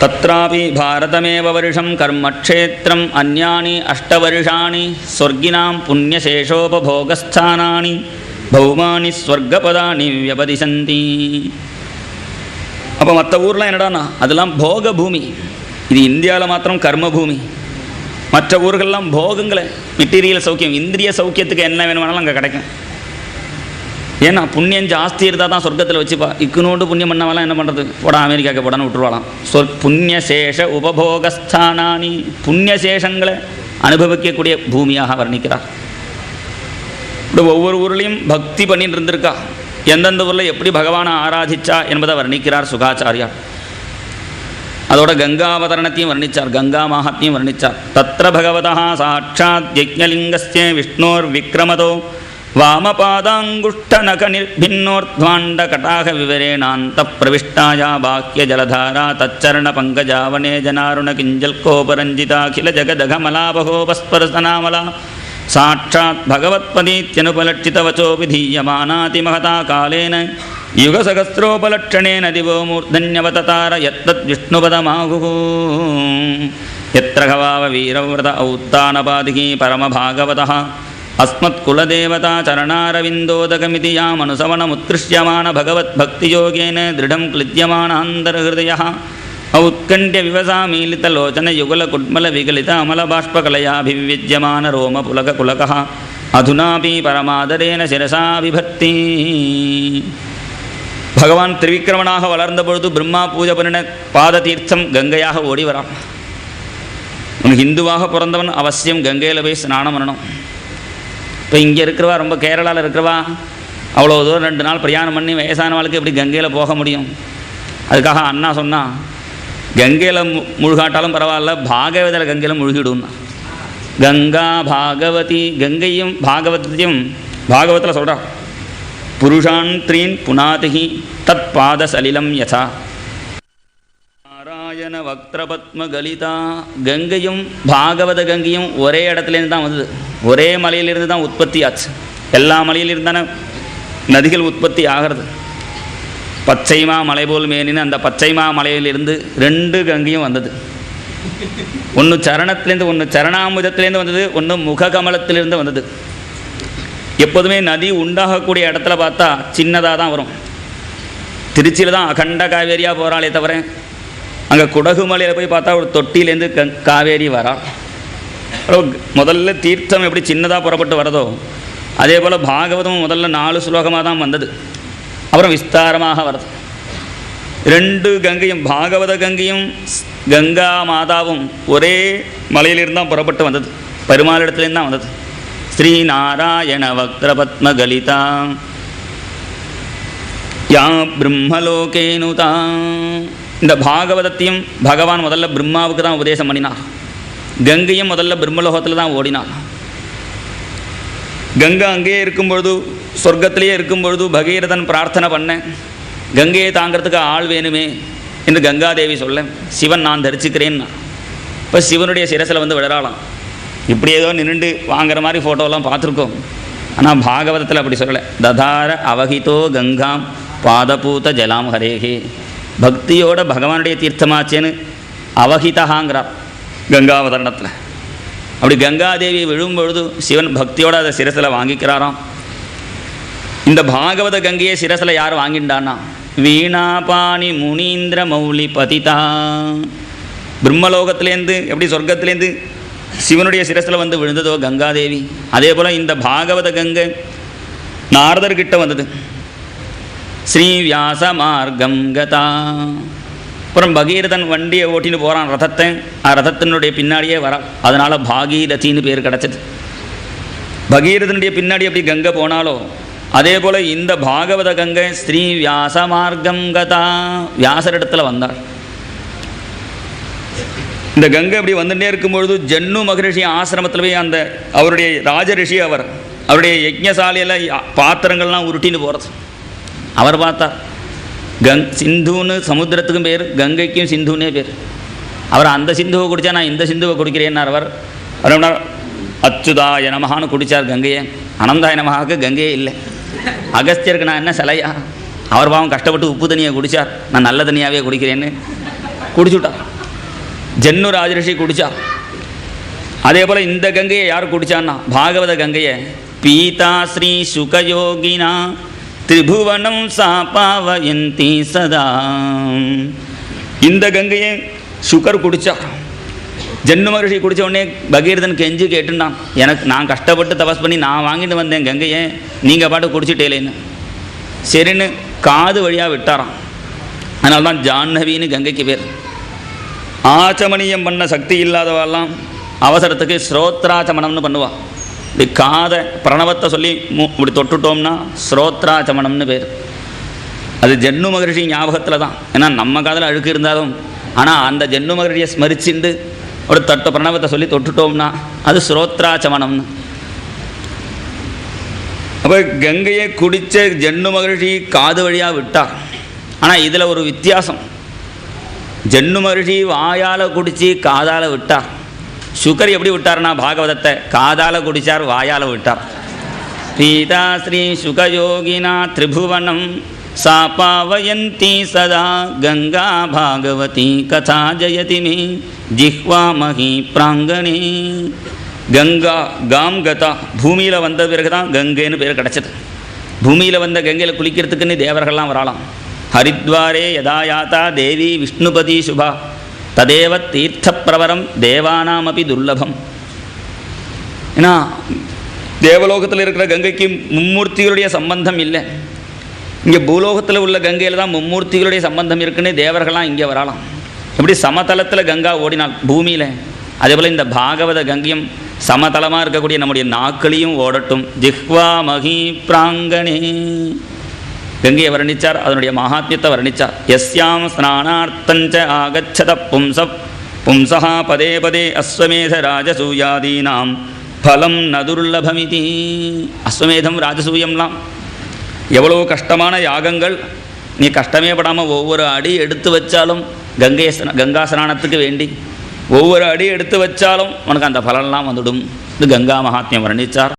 तत्रापि भारतमेव वर्षं कर्मक्षेत्रम् अन्यानि 8 वर्षाणि स्वर्गिनां पुण्यशेषोपभोगस्थानानि भौमानि स्वर्गपदानि व्यपदिशन्ति. அப்போ மற்ற ஊர்லாம் என்னடானா அதெல்லாம் போக பூமி. இது இந்தியாவில் மாத்திரம் கர்ம பூமி. மற்ற ஊர்கள்லாம் போகங்களை மெட்டீரியல் சௌக்கியம் இந்திரிய சௌக்கியத்துக்கு என்ன வேணுமானாலும் அங்கே கிடைக்கும். ஏன்னா புண்ணியம் ஜாஸ்தி இருந்தால் தான் சொர்க்கத்தில் வச்சுப்பா. இக்குனோண்டு புண்ணியம் பண்ணவெல்லாம் என்ன பண்ணுறது, போட அமெரிக்காவுக்கு போடான்னு விட்டுருவாளாம். புண்ணியசேஷ உபபோகஸ்தானானி, புண்ணியசேஷங்களை அனுபவிக்கக்கூடிய பூமியாக வர்ணிக்கிறார். இப்படி ஒவ்வொரு ஊர்லேயும் பக்தி பண்ணிட்டு இருந்திருக்கா, எந்தெந்த ஊரில் எப்படி பகவானை ஆராதிச்சா என்பதை வர்ணிக்கிறார் சுகாச்சாரியார். அதோட கங்காவதரணத்தையும் வர்ணித்தார், கங்கா மாஹத்மியம் வர்ணித்தார். தத்ர பகவதா சாட்சாத் யஜ்ஞலிங்கஸ்ய விஷ்ணோர் விக்ரமதோ வாமபாதாங்குஷ்டநக நிர்பின்னோர்த்வாண்ட கடாக விவரேணாந்த பிரவிஷ்டாயா பாக்கிய ஜலதாரா தச்சரண பங்கஜாவனே ஜனாருண கிஞ்சல் கோபரஞ்சிதாகில ஜகதகமலாபகோபஸ்பரசனாமலா சாட்சாத் பகவத்பதீத்யனுபலட்சிதவச்சோ விதீயமானாதி மகதா காலேன யுகசகஸ்ரோபலட்சணேன திவோ மூர்தன்யவததார யத்தத் விஷ்ணுபதமாகுः யத்ர கவாவ வீரவ்ரத ஔத்தானபாதிகி பரமபாகவதः அஸ்மத்குலதேவதா சரணாரவிந்தோதகமிதி யாமனுசவனமுத்கிருஷ்யமான பகவத்பக்தியோகேன திருடம் கிளித்யமானாந்தர்ஹிருதயः ஔத்கண்ட்ய விவசாமீலிதலோச்சன யுகலகுட்மல விகலித அமலபாஷ்பகலயாபிவித்யமான ரோமபுலககுலகः அதுனாபி பரமாதரேன சிரசா விபக்தி. பகவான் திரிவிக்ரமனாக வளர்ந்த பொழுது பிரம்மா பூஜை பண்ணின பாத தீர்த்தம் கங்கையாக ஓடி வரான். உனக்கு ஹிந்துவாக பிறந்தவன் அவசியம் கங்கையில் போய் ஸ்நானம் பண்ணணும். இப்போ இங்கே இருக்கிறவா, ரொம்ப கேரளாவில் இருக்கிறவா, அவ்வளோ தூரம் 2 நாள் பிரயாணம் பண்ணி வயசானவாளுக்கு எப்படி கங்கையில் போக முடியும்? அதுக்காக அண்ணா சொன்னால் கங்கையில் முழுகாட்டாலும் பரவாயில்ல, பாகவதில் கங்கையில் முழுகிடும்னா. கங்கா பாகவதி, கங்கையும் பாகவத்தையும் பாகவத்தில் சொல்கிறா, புருஷான் த்ரீன் புனாதிகி தத் பாத சலிலம் யசா நாராயண வக்திரபத்ம கலிதா. கங்கையும் பாகவத கங்கையும் ஒரே இடத்துலேருந்து தான் வந்தது, ஒரே மலையிலிருந்து தான் உற்பத்தி ஆச்சு. எல்லா மலையிலிருந்து தானே நதிகள் உற்பத்தி ஆகிறது. பச்சைமா மலை போல் மேனின்னு அந்த பச்சைமா மலையிலிருந்து 2 கங்கையும் வந்தது. ஒன்று சரணத்திலேருந்து, ஒன்று சரணாமுதத்திலேருந்து வந்தது, ஒன்று முககமலத்திலிருந்து வந்தது. எப்போதுமே நதி உண்டாகக்கூடிய இடத்துல பார்த்தா சின்னதாக தான் வரும். திருச்சியில் தான் அகண்ட காவேரியாக போகிறாளே தவிர அங்கே குடகு மலையில் போய் பார்த்தா ஒரு தொட்டிலேருந்து காவேரி வரா. முதல்ல தீர்த்தம் எப்படி சின்னதாக புறப்பட்டு வரதோ அதே போல் பாகவதம் முதல்ல 4 ஸ்லோகமாக தான் வந்தது, அப்புறம் விஸ்தாரமாக வருது. 2 கங்கையும், பாகவத கங்கையும் கங்கா மாதாவும் ஒரே மலையிலிருந்து தான் புறப்பட்டு வந்தது, பெருமாளிடத்துலேருந்து தான் வந்தது. ஸ்ரீ நாராயண வக்திரபத்ம கலிதா யா பிரம்மலோகேனுதா. இந்த பாகவதத்தையும் பகவான் முதல்ல பிரம்மாவுக்கு தான் உபதேசம் பண்ணினார். கங்கையும் முதல்ல பிரம்மலோகத்தில் தான் ஓடினார். கங்கை அங்கேயே இருக்கும்பொழுது, சொர்க்கத்திலேயே இருக்கும்பொழுது பகீரதன் பிரார்த்தனை பண்ண, கங்கையை தாங்கிறதுக்கு ஆள் வேணுமே என்று கங்காதேவி சொல்ல, சிவன் நான் தரிசிக்கிறேன்னா. இப்போ சிவனுடைய சிரசில் வந்து விழறாளாம். இப்படி ஏதோ நின்று வாங்குற மாதிரி ஃபோட்டோலாம் பார்த்துருக்கோம். ஆனால் பாகவதத்தில் அப்படி சொல்லலை. ததார அவஹிதோ கங்காம் பாதபூத ஜலாம் ஹரேகே. பக்தியோட பகவானுடைய தீர்த்தமாச்சேன்னு அவஹிதஹாங்கிறார் கங்காவதரணத்தில். அப்படி கங்காதேவி விழும்பொழுது சிவன் பக்தியோடு அதை சிரசில் வாங்கிக்கிறாராம். இந்த பாகவத கங்கையை சிரசில் யார் வாங்கிண்டான்னா வீணாபாணி முனீந்திர மௌலி பதிதா. பிரம்மலோகத்திலேருந்து எப்படி சொர்க்கத்திலேருந்து சிவனுடைய சிரசில் வந்து விழுந்ததோ கங்காதேவி, அதே போல் இந்த பாகவத கங்கை நாரதர்கிட்ட வந்தது. ஸ்ரீ வியாச மார்க்கம் கதா. அப்புறம் பகீரதன் வண்டியை ஓட்டின்னு போகிறான் ரதத்தை, ரதத்தினுடைய பின்னாடியே வரான். அதனால் பாகீரதின்னு பேர் கிடச்சிது. பகீரதனுடைய பின்னாடி எப்படி கங்கை போனாலோ அதே போல் இந்த பாகவத கங்கை ஸ்ரீ வியாச மார்க்கம் கதா, வியாசரிடத்தில் வந்தாள். இந்த கங்கை அப்படி வந்துட்டே இருக்கும்பொழுது ஜன்னு மகரிஷி ஆசிரமத்தில் போய் அந்த அவருடைய ராஜரிஷி அவருடைய யஜ்ஞசாலையில் பாத்திரங்கள்லாம் உருட்டின்னு போகிறது அவர் பார்த்தார். சிந்துன்னு சமுத்திரத்துக்கும் பேர், கங்கைக்கும் சிந்துன்னே பேர். அவர் அந்த சிந்துவை குடித்தா நான் இந்த சிந்துவை குடிக்கிறேன்னார். அவர் அச்சுதாய நமகான்னு குடித்தார் கங்கையை. அனந்தாய நமகாவுக்கு கங்கையே இல்லை. அகஸ்தியருக்கு நான் என்ன சிலையா? அவர் பாவம் கஷ்டப்பட்டு உப்பு தண்ணியை குடித்தார், நான் நல்ல தண்ணியாகவே குடிக்கிறேன்னு குடிச்சுட்டார். ஜன்னு ராஜரிஷி குடித்தார். அதே போல் இந்த கங்கையை யார் குடித்தான்னா பாகவத கங்கையை பீதா ஸ்ரீ சுகயோகினா திரிபுவனம் சாபாவயந்தி சதா. இந்த கங்கையை சுகர் குடித்தார். ஜன்னு மகரிஷி குடித்த உடனே பகீரதன் கெஞ்சி கேட்டுட்டான், எனக்கு நான் கஷ்டப்பட்டு தபஸ் பண்ணி நான் வாங்கிட்டு வந்தேன் கங்கையை, நீங்கள் பாட்டு குடிச்சிட்டேலேன்னு. சரின்னு காது வழியாக விட்டாராம். அதனால தான் ஜாஹ்னவின்னு கங்கைக்கு பேர். ஆச்சமணியம் பண்ண சக்தி இல்லாதவாலாம் அவசரத்துக்கு ஸ்ரோத்ராச்சமனம்னு பண்ணுவாள். இப்படி காதை பிரணவத்தை சொல்லி இப்படி தொட்டுட்டோம்னா ஸ்ரோத்ராச்சமனம்னு பேர். அது ஜன்னு மகரிஷி ஞாபகத்தில் தான். ஏன்னா நம்ம காதில் அழுக்கு இருந்தாலும் ஆனால் அந்த ஜன்னு மகரிஷியை ஸ்மரிச்சுண்டு ஒரு தட்டு பிரணவத்தை சொல்லி தொட்டுட்டோம்னா அது ஸ்ரோத்ராச்சமனம்னு. அப்போ கங்கையை குடித்த ஜன்னு மகரிஷி காது வழியாக விட்டார். ஆனால் இதில் ஒரு வித்தியாசம். ஜன்னு மகரிஷி வாயால் குடித்து காதால் விட்டார். சுகர் எப்படி விட்டார்னா பாகவதத்தை காதால் குடித்தார், வாயால் விட்டார். பீதா ஸ்ரீ சுகயோகினா திரிபுவனம் சாபாவயந்தி சதா கங்கா பாகவதி கதா ஜயதி மே ஜிஹ்வாமஹி பிராங்கணே. கங்கா காம் கதா பூமியில் வந்த பிறகு தான் கங்கைன்னு பேர் கிடச்சிது. பூமியில் வந்த கங்கையில் குளிக்கிறதுக்குன்னு தேவர்கள்லாம் வரலாம். ஹரித்வாரே யதா யாத்தா தேவி விஷ்ணுபதி சுபா ததேவ தீர்த்த பிரவரம் தேவானாமபி துர்லபம். ஏன்னா தேவலோகத்தில் இருக்கிற கங்கைக்கு மும்மூர்த்திகளுடைய சம்பந்தம் இல்லை. இங்கே பூலோகத்தில் உள்ள கங்கையில் தான் மும்மூர்த்திகளுடைய சம்பந்தம் இருக்குன்னு தேவர்கள்லாம் இங்கே வரலாம். எப்படி சமதளத்தில் கங்கா ஓடினாள் பூமியில், அதேபோல் இந்த பாகவத கங்கையும் சமதளமாக இருக்கக்கூடிய நம்முடைய நாட்களையும் ஓடட்டும். ஜிஹ்வா மகி பிராங்கணே. கங்கையை வர்ணித்தார், அதனுடைய மகாத்மியத்தை வர்ணித்தார். யஸ்யாம் ஸ்நானார்த்தஞ்ச ஆகச்சத பும்சா பதே பதே அஸ்வமேத ராஜசூயாதீனாம் பலம் நதுர்லபமிதி. அஸ்வமேதம் ராஜசூயம்லாம் எவ்வளோ கஷ்டமான யாகங்கள். நீ கஷ்டமே படாமல் ஒவ்வொரு அடி எடுத்து வச்சாலும் கங்கா ஸ்நானத்துக்கு வேண்டி ஒவ்வொரு அடி எடுத்து வச்சாலும் உனக்கு அந்த பலன்லாம் வந்துடும். இது கங்கா மகாத்மியம் வர்ணித்தார்.